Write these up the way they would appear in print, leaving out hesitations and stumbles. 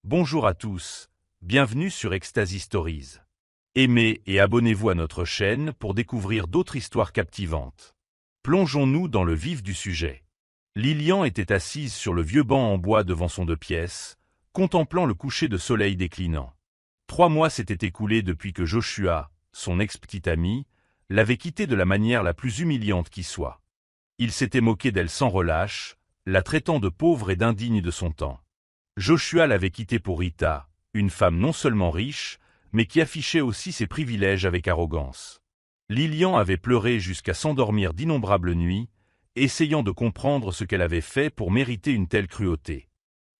Bonjour à tous, bienvenue sur Ecstasy Stories. Aimez et abonnez-vous à notre chaîne pour découvrir d'autres histoires captivantes. Plongeons-nous dans le vif du sujet. Lilian était assise sur le vieux banc en bois devant son 2 pièces, contemplant le coucher de soleil déclinant. 3 mois s'étaient écoulés depuis que Joshua, son ex-petit ami, l'avait quittée de la manière la plus humiliante qui soit. Il s'était moqué d'elle sans relâche, la traitant de pauvre et d'indigne de son temps. Joshua l'avait quittée pour Rita, une femme non seulement riche, mais qui affichait aussi ses privilèges avec arrogance. Lilian avait pleuré jusqu'à s'endormir d'innombrables nuits, essayant de comprendre ce qu'elle avait fait pour mériter une telle cruauté.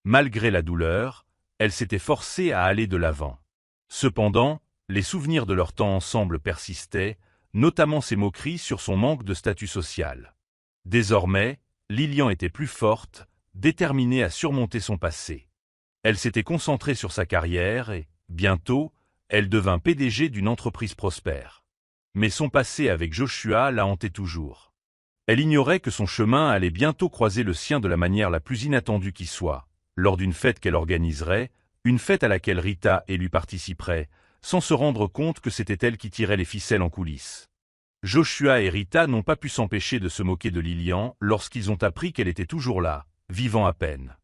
Malgré la douleur, elle s'était forcée à aller de l'avant. Cependant, les souvenirs de leur temps ensemble persistaient, notamment ses moqueries sur son manque de statut social. Désormais, Lilian était plus forte, déterminée à surmonter son passé. Elle s'était concentrée sur sa carrière et, bientôt, elle devint PDG d'une entreprise prospère. Mais son passé avec Joshua la hantait toujours. Elle ignorait que son chemin allait bientôt croiser le sien de la manière la plus inattendue qui soit, lors d'une fête qu'elle organiserait, une fête à laquelle Rita et lui participeraient, sans se rendre compte que c'était elle qui tirait les ficelles en coulisses. Joshua et Rita n'ont pas pu s'empêcher de se moquer de Lilian lorsqu'ils ont appris qu'elle était toujours là, vivant à peine.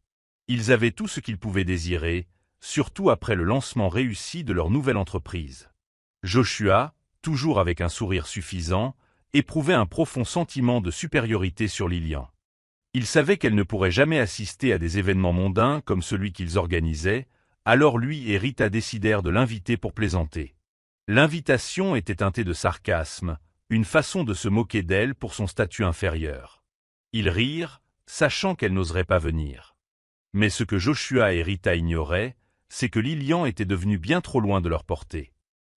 Ils avaient tout ce qu'ils pouvaient désirer, surtout après le lancement réussi de leur nouvelle entreprise. Joshua, toujours avec un sourire suffisant, éprouvait un profond sentiment de supériorité sur Lilian. Il savait qu'elle ne pourrait jamais assister à des événements mondains comme celui qu'ils organisaient, alors lui et Rita décidèrent de l'inviter pour plaisanter. L'invitation était teintée de sarcasme, une façon de se moquer d'elle pour son statut inférieur. Ils rirent, sachant qu'elle n'oserait pas venir. Mais ce que Joshua et Rita ignoraient, c'est que Lilian était devenue bien trop loin de leur portée.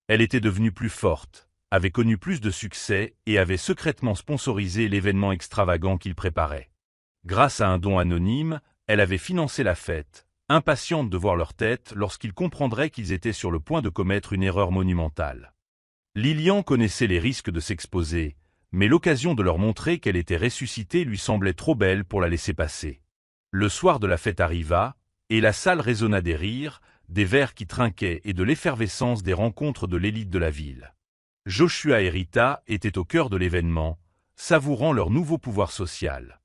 Elle était devenue plus forte, avait connu plus de succès et avait secrètement sponsorisé l'événement extravagant qu'ils préparaient. Grâce à un don anonyme, elle avait financé la fête, impatiente de voir leur tête lorsqu'ils comprendraient qu'ils étaient sur le point de commettre une erreur monumentale. Lilian connaissait les risques de s'exposer, mais l'occasion de leur montrer qu'elle était ressuscitée lui semblait trop belle pour la laisser passer. Le soir de la fête arriva, et la salle résonna des rires, des verres qui trinquaient et de l'effervescence des rencontres de l'élite de la ville. Joshua et Rita étaient au cœur de l'événement, savourant leur nouveau pouvoir social.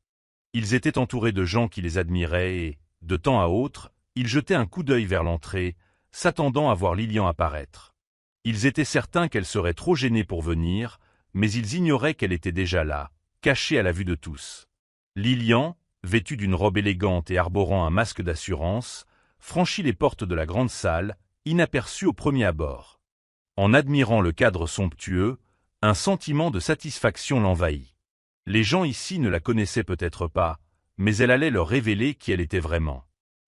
Ils étaient entourés de gens qui les admiraient et, de temps à autre, ils jetaient un coup d'œil vers l'entrée, s'attendant à voir Lilian apparaître. Ils étaient certains qu'elle serait trop gênée pour venir, mais ils ignoraient qu'elle était déjà là, cachée à la vue de tous. Lilian, vêtue d'une robe élégante et arborant un masque d'assurance, franchit les portes de la grande salle, inaperçue au premier abord. En admirant le cadre somptueux, un sentiment de satisfaction l'envahit. Les gens ici ne la connaissaient peut-être pas, mais elle allait leur révéler qui elle était vraiment.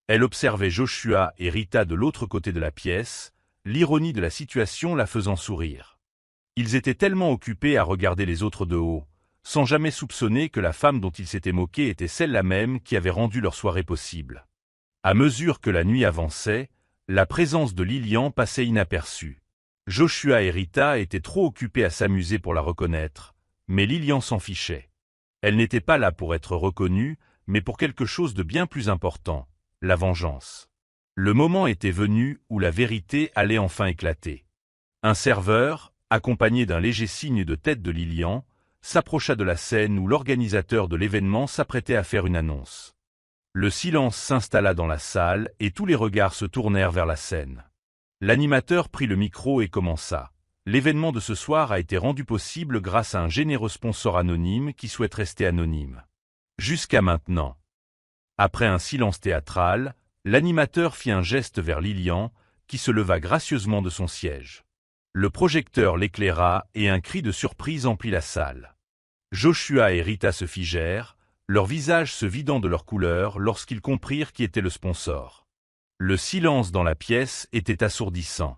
Elle observait Joshua et Rita de l'autre côté de la pièce, l'ironie de la situation la faisant sourire. Ils étaient tellement occupés à regarder les autres de haut, sans jamais soupçonner que la femme dont ils s'étaient moqués était celle-là même qui avait rendu leur soirée possible. À mesure que la nuit avançait, la présence de Lilian passait inaperçue. Joshua et Rita étaient trop occupés à s'amuser pour la reconnaître, mais Lilian s'en fichait. Elle n'était pas là pour être reconnue, mais pour quelque chose de bien plus important, la vengeance. Le moment était venu où la vérité allait enfin éclater. Un serveur, accompagné d'un léger signe de tête de Lilian, s'approcha de la scène où l'organisateur de l'événement s'apprêtait à faire une annonce. Le silence s'installa dans la salle et tous les regards se tournèrent vers la scène. L'animateur prit le micro et commença. L'événement de ce soir a été rendu possible grâce à un généreux sponsor anonyme qui souhaite rester anonyme. Jusqu'à maintenant. Après un silence théâtral, l'animateur fit un geste vers Lilian, qui se leva gracieusement de son siège. Le projecteur l'éclaira et un cri de surprise emplit la salle. Joshua et Rita se figèrent, leurs visages se vidant de leur couleur lorsqu'ils comprirent qui était le sponsor. Le silence dans la pièce était assourdissant.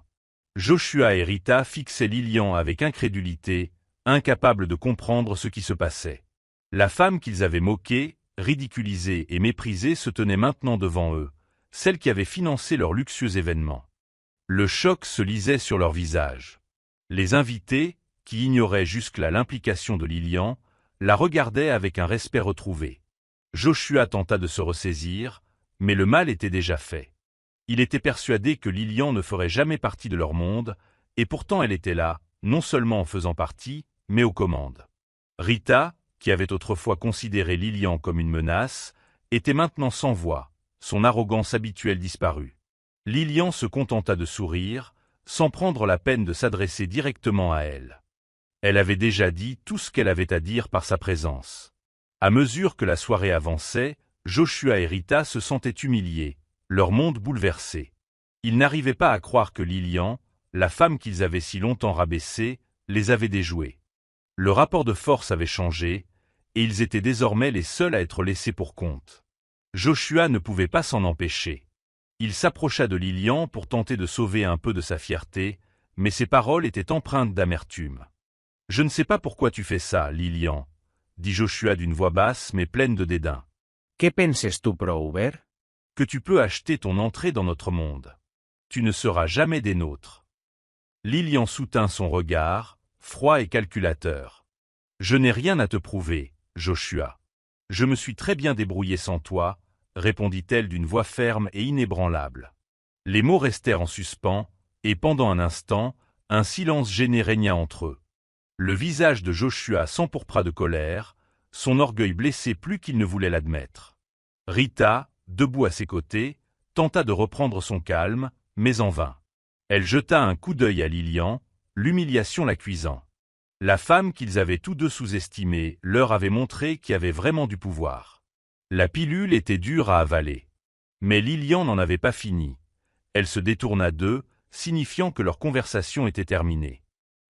Joshua et Rita fixaient Lilian avec incrédulité, incapables de comprendre ce qui se passait. La femme qu'ils avaient moquée, ridiculisée et méprisée se tenait maintenant devant eux, celle qui avait financé leur luxueux événement. Le choc se lisait sur leurs visages. Les invités, qui ignoraient jusque-là l'implication de Lilian, la regardaient avec un respect retrouvé. Joshua tenta de se ressaisir, mais le mal était déjà fait. Il était persuadé que Lilian ne ferait jamais partie de leur monde, et pourtant elle était là, non seulement en faisant partie, mais aux commandes. Rita, qui avait autrefois considéré Lilian comme une menace, était maintenant sans voix, son arrogance habituelle disparue. Lilian se contenta de sourire, sans prendre la peine de s'adresser directement à elle. Elle avait déjà dit tout ce qu'elle avait à dire par sa présence. À mesure que la soirée avançait, Joshua et Rita se sentaient humiliés, leur monde bouleversé. Ils n'arrivaient pas à croire que Lilian, la femme qu'ils avaient si longtemps rabaissée, les avait déjoués. Le rapport de force avait changé, et ils étaient désormais les seuls à être laissés pour compte. Joshua ne pouvait pas s'en empêcher. Il s'approcha de Lilian pour tenter de sauver un peu de sa fierté, mais ses paroles étaient empreintes d'amertume. « Je ne sais pas pourquoi tu fais ça, Lilian, » dit Joshua d'une voix basse mais pleine de dédain. « ¿Qué penses tu, Prover? » Que tu peux acheter ton entrée dans notre monde. Tu ne seras jamais des nôtres. Lilian soutint son regard, froid et calculateur. « Je n'ai rien à te prouver, Joshua. Je me suis très bien débrouillé sans toi, » répondit-elle d'une voix ferme et inébranlable. Les mots restèrent en suspens, et pendant un instant, un silence gêné régna entre eux. Le visage de Joshua s'empourpra de colère, son orgueil blessé plus qu'il ne voulait l'admettre. Rita, debout à ses côtés, tenta de reprendre son calme, mais en vain. Elle jeta un coup d'œil à Lilian, l'humiliation la cuisant. La femme qu'ils avaient tous deux sous-estimée leur avait montré qu'il y avait vraiment du pouvoir. La pilule était dure à avaler. Mais Lilian n'en avait pas fini. Elle se détourna d'eux, signifiant que leur conversation était terminée.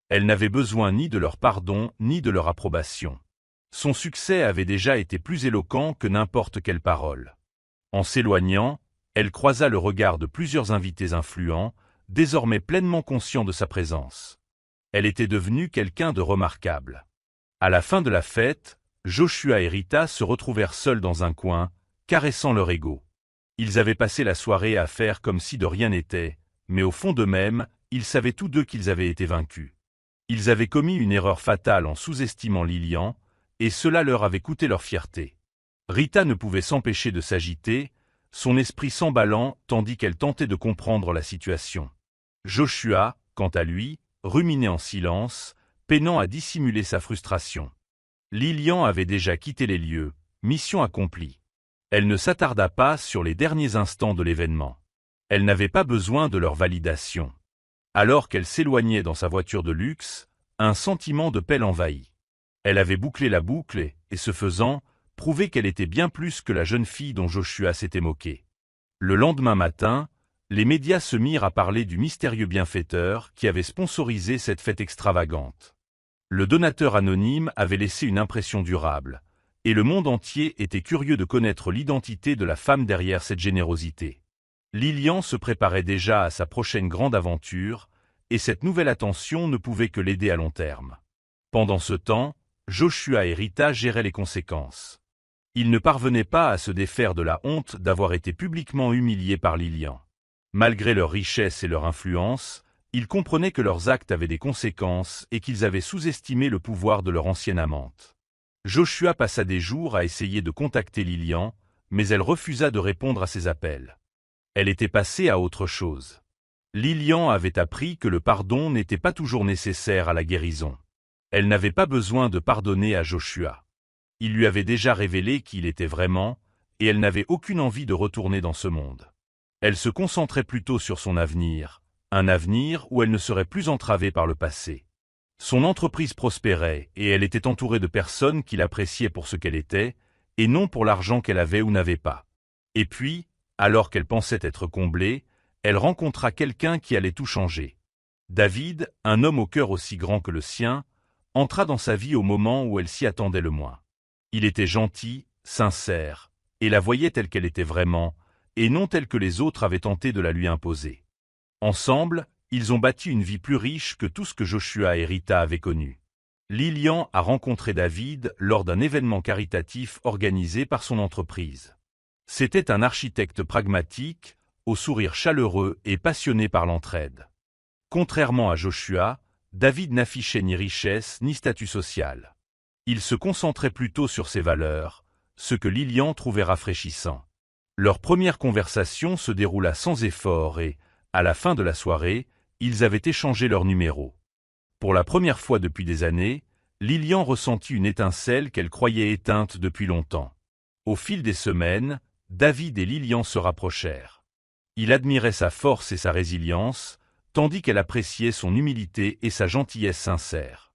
Elle n'avait besoin ni de leur pardon ni de leur approbation. Son succès avait déjà été plus éloquent que n'importe quelle parole. En s'éloignant, elle croisa le regard de plusieurs invités influents, désormais pleinement conscients de sa présence. Elle était devenue quelqu'un de remarquable. À la fin de la fête, Joshua et Rita se retrouvèrent seuls dans un coin, caressant leur ego. Ils avaient passé la soirée à faire comme si de rien n'était, mais au fond d'eux-mêmes, ils savaient tous deux qu'ils avaient été vaincus. Ils avaient commis une erreur fatale en sous-estimant Lilian, et cela leur avait coûté leur fierté. Rita ne pouvait s'empêcher de s'agiter, son esprit s'emballant tandis qu'elle tentait de comprendre la situation. Joshua, quant à lui, ruminait en silence, peinant à dissimuler sa frustration. Lilian avait déjà quitté les lieux, mission accomplie. Elle ne s'attarda pas sur les derniers instants de l'événement. Elle n'avait pas besoin de leur validation. Alors qu'elle s'éloignait dans sa voiture de luxe, un sentiment de paix l'envahit. Elle avait bouclé la boucle et, ce faisant, prouvé qu'elle était bien plus que la jeune fille dont Joshua s'était moqué. Le lendemain matin, les médias se mirent à parler du mystérieux bienfaiteur qui avait sponsorisé cette fête extravagante. Le donateur anonyme avait laissé une impression durable, et le monde entier était curieux de connaître l'identité de la femme derrière cette générosité. Lilian se préparait déjà à sa prochaine grande aventure, et cette nouvelle attention ne pouvait que l'aider à long terme. Pendant ce temps, Joshua et Rita géraient les conséquences. Ils ne parvenaient pas à se défaire de la honte d'avoir été publiquement humiliés par Lilian. Malgré leur richesse et leur influence, ils comprenaient que leurs actes avaient des conséquences et qu'ils avaient sous-estimé le pouvoir de leur ancienne amante. Joshua passa des jours à essayer de contacter Lilian, mais elle refusa de répondre à ses appels. Elle était passée à autre chose. Lilian avait appris que le pardon n'était pas toujours nécessaire à la guérison. Elle n'avait pas besoin de pardonner à Joshua. Il lui avait déjà révélé qui il était vraiment, et elle n'avait aucune envie de retourner dans ce monde. Elle se concentrait plutôt sur son avenir, un avenir où elle ne serait plus entravée par le passé. Son entreprise prospérait et elle était entourée de personnes qui l'appréciaient pour ce qu'elle était, et non pour l'argent qu'elle avait ou n'avait pas. Et puis, alors qu'elle pensait être comblée, elle rencontra quelqu'un qui allait tout changer. David, un homme au cœur aussi grand que le sien, entra dans sa vie au moment où elle s'y attendait le moins. Il était gentil, sincère, et la voyait telle qu'elle était vraiment, et non telle que les autres avaient tenté de la lui imposer. Ensemble, ils ont bâti une vie plus riche que tout ce que Joshua et Rita avaient connu. Lilian a rencontré David lors d'un événement caritatif organisé par son entreprise. C'était un architecte pragmatique, au sourire chaleureux et passionné par l'entraide. Contrairement à Joshua, David n'affichait ni richesse ni statut social. Il se concentrait plutôt sur ses valeurs, ce que Lilian trouvait rafraîchissant. Leur première conversation se déroula sans effort et, à la fin de la soirée, ils avaient échangé leurs numéros. Pour la première fois depuis des années, Lilian ressentit une étincelle qu'elle croyait éteinte depuis longtemps. Au fil des semaines, David et Lilian se rapprochèrent. Il admirait sa force et sa résilience, tandis qu'elle appréciait son humilité et sa gentillesse sincère.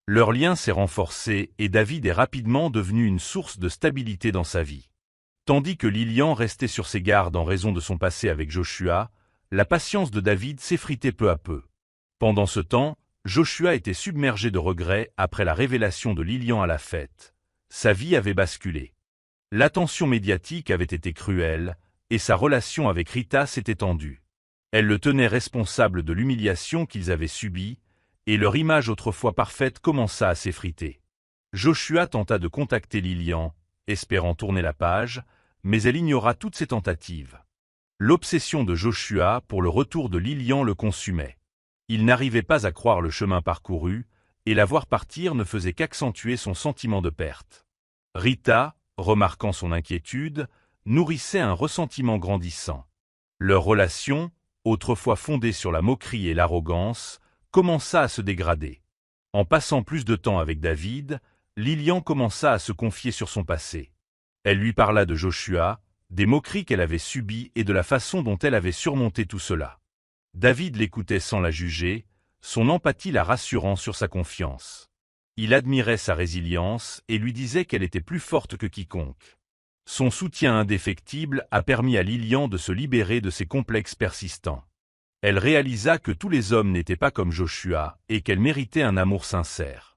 Leur lien s'est renforcé et David est rapidement devenu une source de stabilité dans sa vie. Tandis que Lilian restait sur ses gardes en raison de son passé avec Joshua, la patience de David s'effritait peu à peu. Pendant ce temps, Joshua était submergé de regrets après la révélation de Lilian à la fête. Sa vie avait basculé. L'attention médiatique avait été cruelle, et sa relation avec Rita s'était tendue. Elle le tenait responsable de l'humiliation qu'ils avaient subie, et leur image autrefois parfaite commença à s'effriter. Joshua tenta de contacter Lilian, espérant tourner la page, mais elle ignora toutes ses tentatives. L'obsession de Joshua pour le retour de Lilian le consumait. Il n'arrivait pas à croire le chemin parcouru, et la voir partir ne faisait qu'accentuer son sentiment de perte. Rita, remarquant son inquiétude, nourrissait un ressentiment grandissant. Leur relation, autrefois fondée sur la moquerie et l'arrogance, commença à se dégrader. En passant plus de temps avec David, Lilian commença à se confier sur son passé. Elle lui parla de Joshua, des moqueries qu'elle avait subies et de la façon dont elle avait surmonté tout cela. David l'écoutait sans la juger, son empathie la rassurant sur sa confiance. Il admirait sa résilience et lui disait qu'elle était plus forte que quiconque. Son soutien indéfectible a permis à Lilian de se libérer de ses complexes persistants. Elle réalisa que tous les hommes n'étaient pas comme Joshua et qu'elle méritait un amour sincère.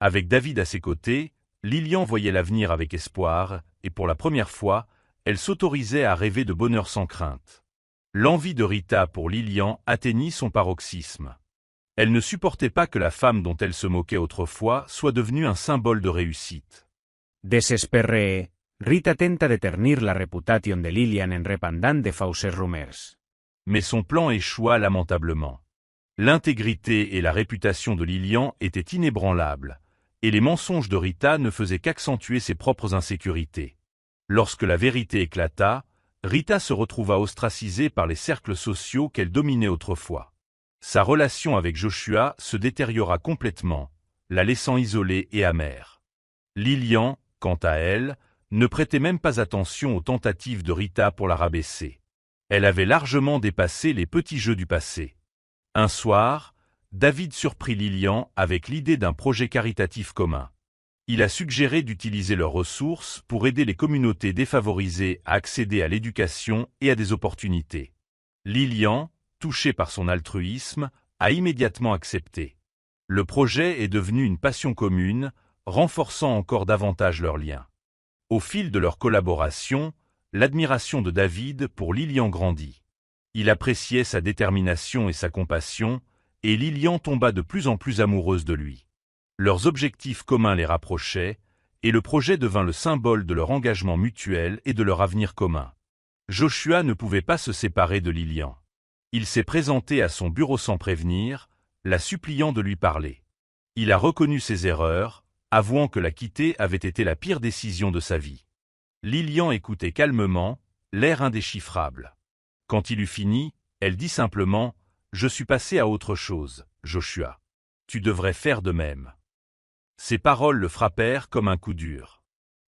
Avec David à ses côtés, Lilian voyait l'avenir avec espoir et pour la première fois, elle s'autorisait à rêver de bonheur sans crainte. L'envie de Rita pour Lilian atteignit son paroxysme. Elle ne supportait pas que la femme dont elle se moquait autrefois soit devenue un symbole de réussite. Desesperée, Rita tenta de ternir la reputación de Lilian en répandant de fausses rumeurs. Mais son plan échoua lamentablement. L'intégrité et la réputation de Lilian étaient inébranlables, et les mensonges de Rita ne faisaient qu'accentuer ses propres insécurités. Lorsque la vérité éclata, Rita se retrouva ostracisée par les cercles sociaux qu'elle dominait autrefois. Sa relation avec Joshua se détériora complètement, la laissant isolée et amère. Lilian, quant à elle, ne prêtait même pas attention aux tentatives de Rita pour la rabaisser. Elle avait largement dépassé les petits jeux du passé. Un soir, David surprit Lilian avec l'idée d'un projet caritatif commun. Il a suggéré d'utiliser leurs ressources pour aider les communautés défavorisées à accéder à l'éducation et à des opportunités. Lilian, touché par son altruisme, a immédiatement accepté. Le projet est devenu une passion commune, renforçant encore davantage leurs liens. Au fil de leur collaboration, l'admiration de David pour Lilian grandit. Il appréciait sa détermination et sa compassion, et Lilian tomba de plus en plus amoureuse de lui. Leurs objectifs communs les rapprochaient, et le projet devint le symbole de leur engagement mutuel et de leur avenir commun. Joshua ne pouvait pas se séparer de Lilian. Il s'est présenté à son bureau sans prévenir, la suppliant de lui parler. Il a reconnu ses erreurs, avouant que la quitter avait été la pire décision de sa vie. Lilian écoutait calmement, l'air indéchiffrable. Quand il eut fini, elle dit simplement « Je suis passé à autre chose, Joshua. Tu devrais faire de même. » Ces paroles le frappèrent comme un coup dur.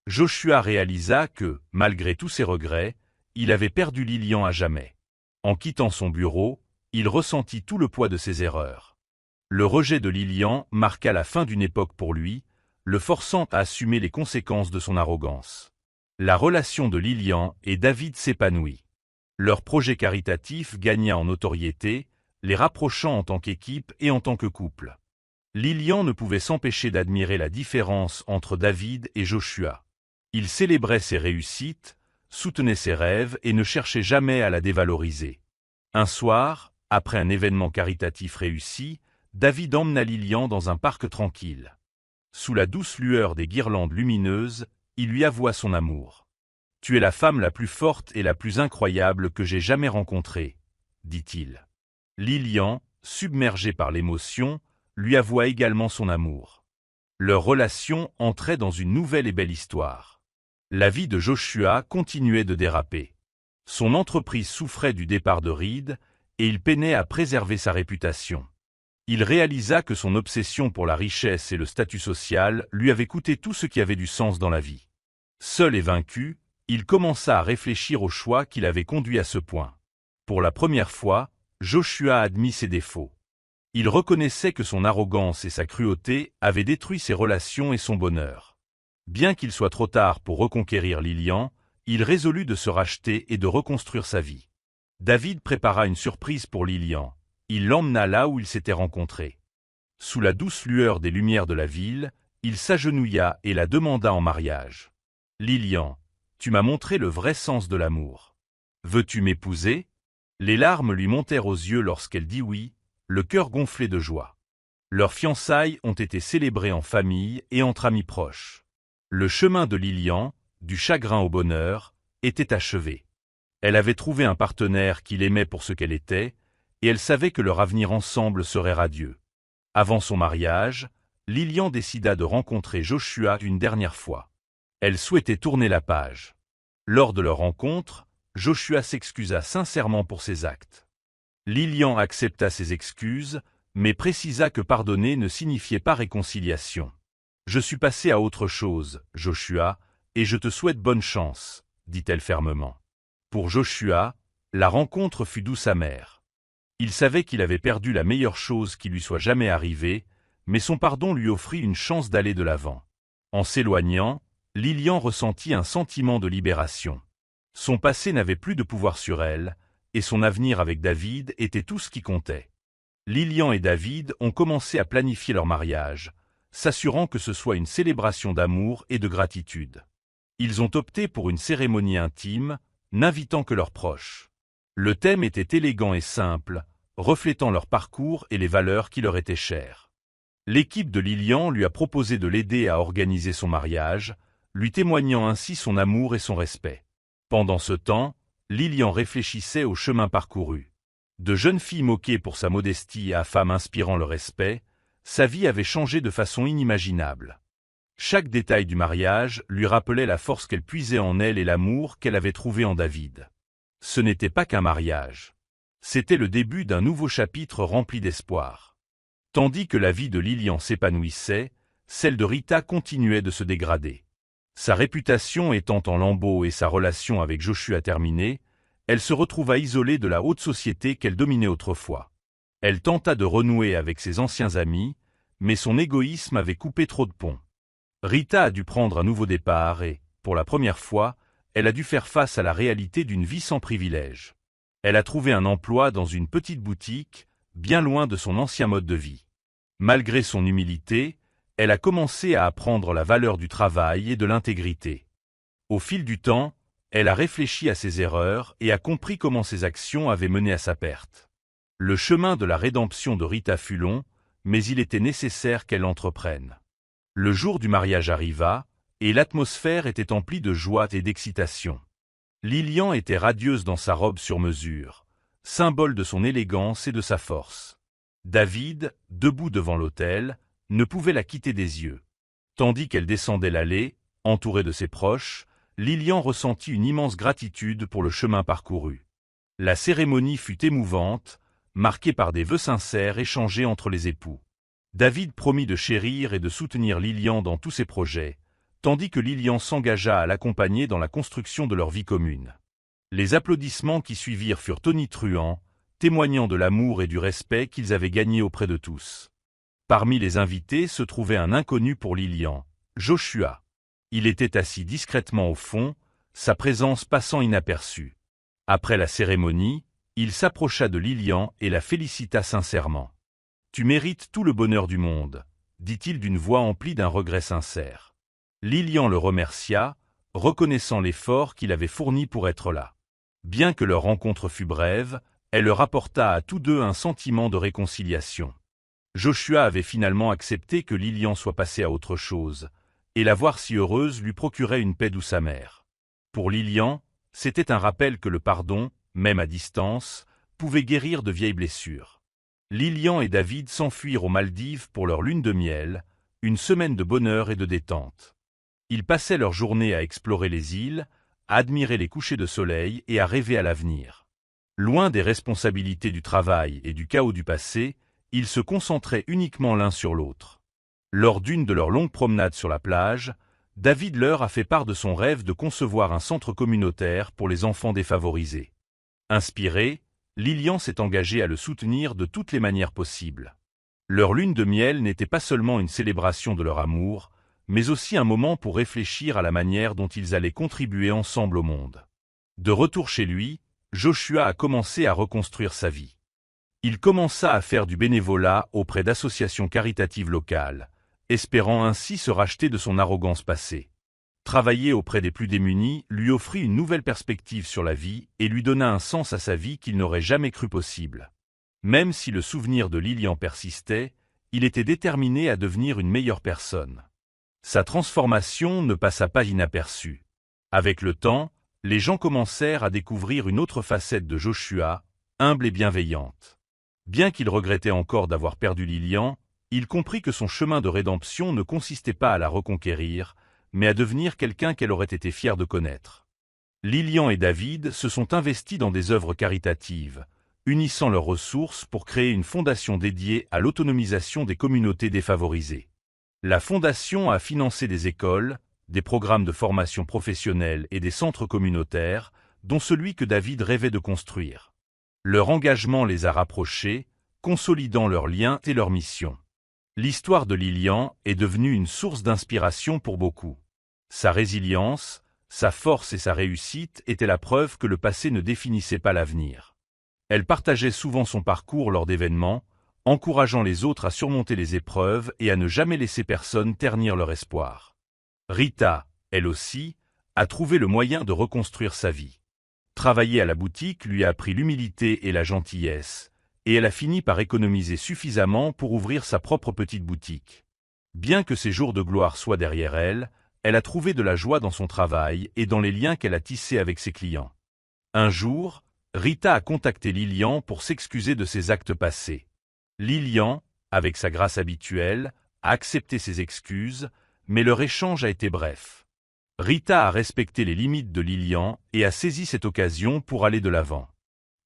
Joshua réalisa que, malgré tous ses regrets, il avait perdu Lilian à jamais. En quittant son bureau, il ressentit tout le poids de ses erreurs. Le rejet de Lilian marqua la fin d'une époque pour lui, le forçant à assumer les conséquences de son arrogance. La relation de Lilian et David s'épanouit. Leur projet caritatif gagna en notoriété, les rapprochant en tant qu'équipe et en tant que couple. Lilian ne pouvait s'empêcher d'admirer la différence entre David et Joshua. Il célébrait ses réussites, soutenait ses rêves et ne cherchait jamais à la dévaloriser. Un soir, après un événement caritatif réussi, David emmena Lilian dans un parc tranquille. Sous la douce lueur des guirlandes lumineuses, il lui avoua son amour. « Tu es la femme la plus forte et la plus incroyable que j'ai jamais rencontrée, » dit-il. Lilian, submergée par l'émotion, lui avoua également son amour. Leur relation entrait dans une nouvelle et belle histoire. La vie de Joshua continuait de déraper. Son entreprise souffrait du départ de Reed, et il peinait à préserver sa réputation. Il réalisa que son obsession pour la richesse et le statut social lui avait coûté tout ce qui avait du sens dans la vie. Seul et vaincu, il commença à réfléchir au choix qui l'avait conduit à ce point. Pour la première fois, Joshua admit ses défauts. Il reconnaissait que son arrogance et sa cruauté avaient détruit ses relations et son bonheur. Bien qu'il soit trop tard pour reconquérir Lillian, il résolut de se racheter et de reconstruire sa vie. David prépara une surprise pour Lillian. Il l'emmena là où ils s'étaient rencontrés. Sous la douce lueur des lumières de la ville, il s'agenouilla et la demanda en mariage. « Lillian, tu m'as montré le vrai sens de l'amour. Veux-tu m'épouser » Les larmes lui montèrent aux yeux lorsqu'elle dit oui, le cœur gonflé de joie. Leurs fiançailles ont été célébrées en famille et entre amis proches. Le chemin de Lillian, du chagrin au bonheur, était achevé. Elle avait trouvé un partenaire qui l'aimait pour ce qu'elle était, et elle savait que leur avenir ensemble serait radieux. Avant son mariage, Lillian décida de rencontrer Joshua une dernière fois. Elle souhaitait tourner la page. Lors de leur rencontre, Joshua s'excusa sincèrement pour ses actes. Lillian accepta ses excuses, mais précisa que pardonner ne signifiait pas réconciliation. « Je suis passée à autre chose, Joshua, et je te souhaite bonne chance, » dit-elle fermement. Pour Joshua, la rencontre fut douce amère. Il savait qu'il avait perdu la meilleure chose qui lui soit jamais arrivée, mais son pardon lui offrit une chance d'aller de l'avant. En s'éloignant, Lillian ressentit un sentiment de libération. Son passé n'avait plus de pouvoir sur elle, et son avenir avec David était tout ce qui comptait. Lillian et David ont commencé à planifier leur mariage, s'assurant que ce soit une célébration d'amour et de gratitude. Ils ont opté pour une cérémonie intime, n'invitant que leurs proches. Le thème était élégant et simple, reflétant leur parcours et les valeurs qui leur étaient chères. L'équipe de Lillian lui a proposé de l'aider à organiser son mariage, lui témoignant ainsi son amour et son respect. Pendant ce temps, Lillian réfléchissait au chemin parcouru. De jeune fille moquée pour sa modestie à femme inspirant le respect, sa vie avait changé de façon inimaginable. Chaque détail du mariage lui rappelait la force qu'elle puisait en elle et l'amour qu'elle avait trouvé en David. Ce n'était pas qu'un mariage. C'était le début d'un nouveau chapitre rempli d'espoir. Tandis que la vie de Lillian s'épanouissait, celle de Rita continuait de se dégrader. Sa réputation étant en lambeaux et sa relation avec Joshua terminée, elle se retrouva isolée de la haute société qu'elle dominait autrefois. Elle tenta de renouer avec ses anciens amis, mais son égoïsme avait coupé trop de ponts. Rita a dû prendre un nouveau départ et, pour la première fois, elle a dû faire face à la réalité d'une vie sans privilèges. Elle a trouvé un emploi dans une petite boutique, bien loin de son ancien mode de vie. Malgré son humilité, elle a commencé à apprendre la valeur du travail et de l'intégrité. Au fil du temps, elle a réfléchi à ses erreurs et a compris comment ses actions avaient mené à sa perte. Le chemin de la rédemption de Rita fut long, mais il était nécessaire qu'elle l'entreprenne. Le jour du mariage arriva, et l'atmosphère était emplie de joie et d'excitation. Lillian était radieuse dans sa robe sur mesure, symbole de son élégance et de sa force. David, debout devant l'autel, ne pouvait la quitter des yeux. Tandis qu'elle descendait l'allée, entourée de ses proches, Lillian ressentit une immense gratitude pour le chemin parcouru. La cérémonie fut émouvante, marquée par des vœux sincères échangés entre les époux. David promit de chérir et de soutenir Lillian dans tous ses projets, tandis que Lillian s'engagea à l'accompagner dans la construction de leur vie commune. Les applaudissements qui suivirent furent tonitruants, témoignant de l'amour et du respect qu'ils avaient gagné auprès de tous. Parmi les invités se trouvait un inconnu pour Lillian, Joshua. Il était assis discrètement au fond, sa présence passant inaperçue. Après la cérémonie, il s'approcha de Lillian et la félicita sincèrement. « Tu mérites tout le bonheur du monde », dit-il d'une voix emplie d'un regret sincère. Lillian le remercia, reconnaissant l'effort qu'il avait fourni pour être là. Bien que leur rencontre fût brève, elle leur apporta à tous deux un sentiment de réconciliation. Joshua avait finalement accepté que Lillian soit passée à autre chose, et la voir si heureuse lui procurait une paix douce amère. Pour Lillian, c'était un rappel que le pardon, même à distance, pouvait guérir de vieilles blessures. Lillian et David s'enfuirent aux Maldives pour leur lune de miel, une semaine de bonheur et de détente. Ils passaient leur journée à explorer les îles, à admirer les couchers de soleil et à rêver à l'avenir. Loin des responsabilités du travail et du chaos du passé, ils se concentraient uniquement l'un sur l'autre. Lors d'une de leurs longues promenades sur la plage, David leur a fait part de son rêve de concevoir un centre communautaire pour les enfants défavorisés. Inspiré, Lilian s'est engagé à le soutenir de toutes les manières possibles. Leur lune de miel n'était pas seulement une célébration de leur amour, mais aussi un moment pour réfléchir à la manière dont ils allaient contribuer ensemble au monde. De retour chez lui, Joshua a commencé à reconstruire sa vie. Il commença à faire du bénévolat auprès d'associations caritatives locales, espérant ainsi se racheter de son arrogance passée. Travailler auprès des plus démunis lui offrit une nouvelle perspective sur la vie et lui donna un sens à sa vie qu'il n'aurait jamais cru possible. Même si le souvenir de Lilian persistait, il était déterminé à devenir une meilleure personne. Sa transformation ne passa pas inaperçue. Avec le temps, les gens commencèrent à découvrir une autre facette de Joshua, humble et bienveillante. Bien qu'il regrettait encore d'avoir perdu Lilian, il comprit que son chemin de rédemption ne consistait pas à la reconquérir, mais à devenir quelqu'un qu'elle aurait été fière de connaître. Lilian et David se sont investis dans des œuvres caritatives, unissant leurs ressources pour créer une fondation dédiée à l'autonomisation des communautés défavorisées. La fondation a financé des écoles, des programmes de formation professionnelle et des centres communautaires, dont celui que David rêvait de construire. Leur engagement les a rapprochés, consolidant leurs liens et leur mission. L'histoire de Lilian est devenue une source d'inspiration pour beaucoup. Sa résilience, sa force et sa réussite étaient la preuve que le passé ne définissait pas l'avenir. Elle partageait souvent son parcours lors d'événements, encourageant les autres à surmonter les épreuves et à ne jamais laisser personne ternir leur espoir. Rita, elle aussi, a trouvé le moyen de reconstruire sa vie. Travailler à la boutique lui a appris l'humilité et la gentillesse, et elle a fini par économiser suffisamment pour ouvrir sa propre petite boutique. Bien que ses jours de gloire soient derrière elle, elle a trouvé de la joie dans son travail et dans les liens qu'elle a tissés avec ses clients. Un jour, Rita a contacté Lilian pour s'excuser de ses actes passés. Lilian, avec sa grâce habituelle, a accepté ses excuses, mais leur échange a été bref. Rita a respecté les limites de Lilian et a saisi cette occasion pour aller de l'avant.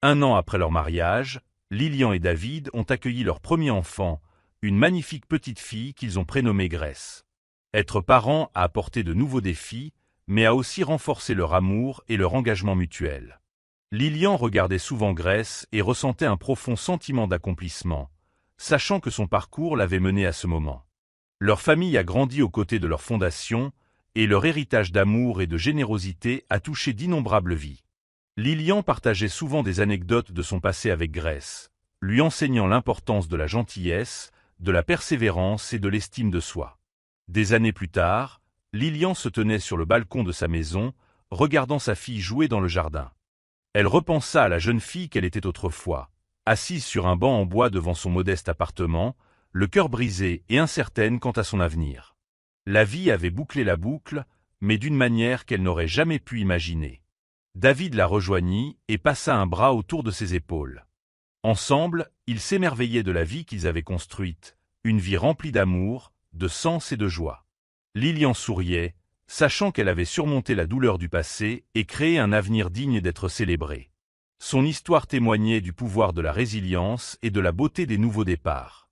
1 an après leur mariage, Lilian et David ont accueilli leur premier enfant, une magnifique petite fille qu'ils ont prénommée Grace. Être parents a apporté de nouveaux défis, mais a aussi renforcé leur amour et leur engagement mutuel. Lilian regardait souvent Grace et ressentait un profond sentiment d'accomplissement, sachant que son parcours l'avait menée à ce moment. Leur famille a grandi aux côtés de leur fondation, et leur héritage d'amour et de générosité a touché d'innombrables vies. Lilian partageait souvent des anecdotes de son passé avec Grace, lui enseignant l'importance de la gentillesse, de la persévérance et de l'estime de soi. Des années plus tard, Lilian se tenait sur le balcon de sa maison, regardant sa fille jouer dans le jardin. Elle repensa à la jeune fille qu'elle était autrefois, assise sur un banc en bois devant son modeste appartement, le cœur brisé et incertaine quant à son avenir. La vie avait bouclé la boucle, mais d'une manière qu'elle n'aurait jamais pu imaginer. David la rejoignit et passa un bras autour de ses épaules. Ensemble, ils s'émerveillaient de la vie qu'ils avaient construite, une vie remplie d'amour, de sens et de joie. Lilian souriait, sachant qu'elle avait surmonté la douleur du passé et créé un avenir digne d'être célébré. Son histoire témoignait du pouvoir de la résilience et de la beauté des nouveaux départs.